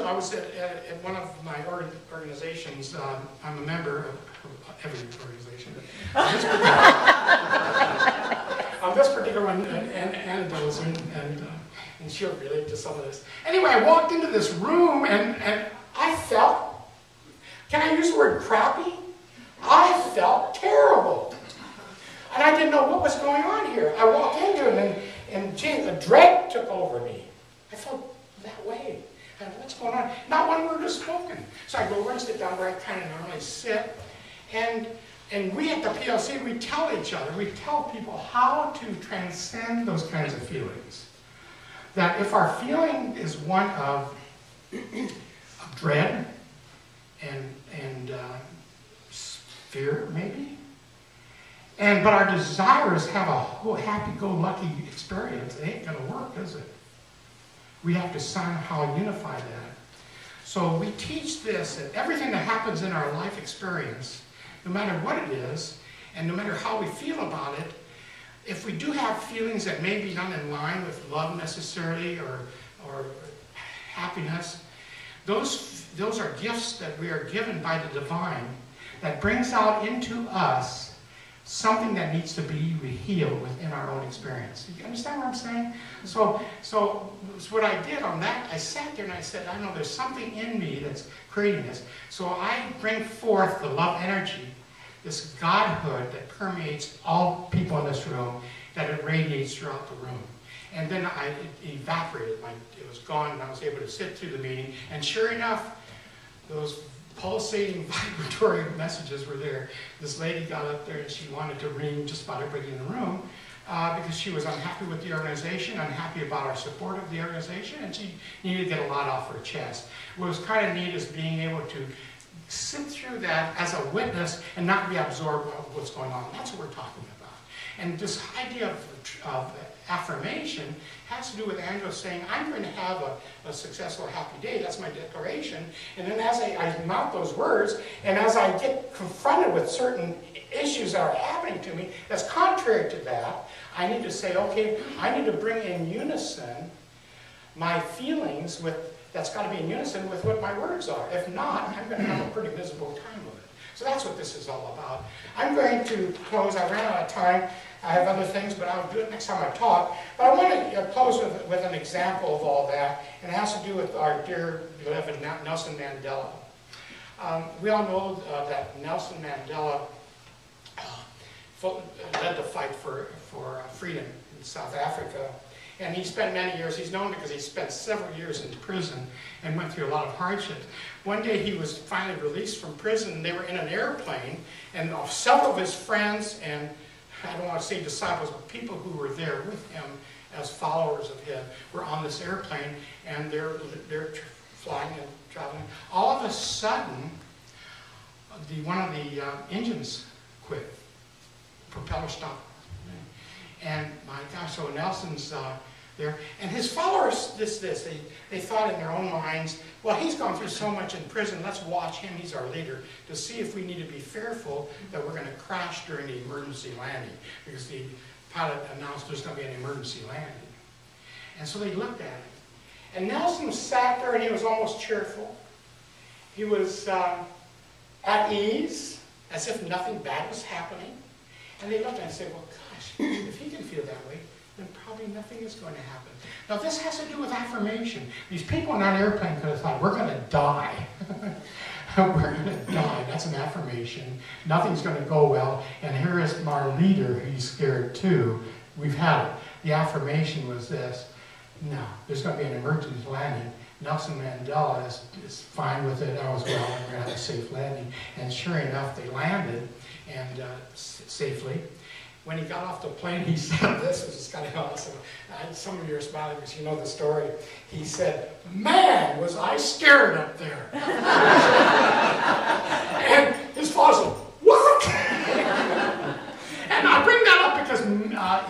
I was at one of my organizations. I'm a member of every organization. On this particular one, Anna does, and she'll relate to some of this. Anyway, I walked into this room, and I felt, can I use the word crappy? I felt terrible. And I didn't know what was going on here. I walked into it, and James, a dread took over me. I felt that way. And what's going on? Not one word was spoken. So I go over and sit down where I kind of normally sit. And we at the PLC, we tell each other, we tell people how to transcend those kinds of feelings. That if our feeling is one of dread and fear, maybe, but our desires have a whole happy-go-lucky experience, it ain't going to work, is it? We have to somehow unify that. So we teach this, that everything that happens in our life experience, no matter what it is, and no matter how we feel about it, if we do have feelings that may be not in line with love necessarily or happiness, those are gifts that we are given by the divine that brings out into us something that needs to be healed within our own experience. You understand what I'm saying? So what I did on that, I sat there and I said, I know there's something in me that's creating this. So I bring forth the love energy, this Godhood that permeates all people in this room, that it radiates throughout the room. And then it evaporated. It was gone, and I was able to sit through the meeting. And sure enough, those pulsating vibratory messages were there. This lady got up there and she wanted to ring just about everybody in the room because she was unhappy with the organization, unhappy about our support of the organization, and she needed to get a lot off her chest. What was kind of neat is being able to sit through that as a witness and not be absorbed by what's going on. That's what we're talking about. And this idea of affirmation has to do with Angelo saying, I'm going to have a successful, happy day. That's my declaration. And then as I mouth those words, and as I get confronted with certain issues that are happening to me that's contrary to that, I need to say, okay, I need to bring in unison my feelings that's got to be in unison with what my words are. If not, I'm going to have a pretty miserable time with it. So that's what this is all about. I'm going to close. I ran out of time. I have other things, but I'll do it next time I talk. But I want to close with an example of all that, and it has to do with our dear beloved Nelson Mandela. We all know that Nelson Mandela led the fight for freedom in South Africa. And he spent many years, he's known because he spent several years in prison and went through a lot of hardships. One day he was finally released from prison, and they were in an airplane, and several of his friends, and I don't want to say disciples, but people who were there with him as followers of him were on this airplane, and they're flying and traveling. All of a sudden, one of the engines quit, propeller stopped. And my gosh, so Nelson's there. And his followers, they thought in their own minds, well, he's gone through so much in prison, let's watch him, he's our leader, to see if we need to be fearful that we're going to crash during the emergency landing. Because the pilot announced there's going to be an emergency landing. And so they looked at him. And Nelson sat there and he was almost cheerful. He was at ease, as if nothing bad was happening. And they looked at him and said, well, gosh, if he can feel that way, then probably nothing is going to happen. Now this has to do with affirmation. These people on that airplane could have thought, we're going to die. We're going to die. That's an affirmation. Nothing's going to go well. And here is our leader, he's scared too. We've had it. The affirmation was this: no, there's going to be an emergency landing. Nelson Mandela is fine with it. I was, well, we're going to have a safe landing. And sure enough, they landed and safely. When he got off the plane, he said, this is kind of awesome. Some of you are smiling because you know the story. He said, man, was I scared up there. And his father said, what? And I bring that up because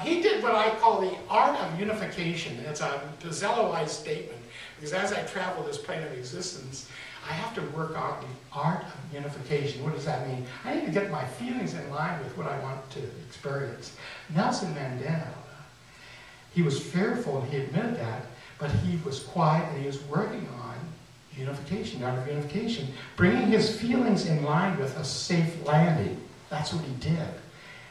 he did what I call the art of unification. It's a Pizelloized statement. Because as I travel this plane of existence, I have to work out the art of unification. What does that mean? I need to get my feelings in line with what I want to experience. Nelson Mandela, he was fearful, and he admitted that, but he was quiet and he was working on unification, bringing his feelings in line with a safe landing. That's what he did.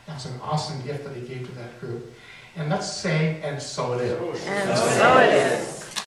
That's an awesome gift that he gave to that group. And let's say, and so it is. And so it is.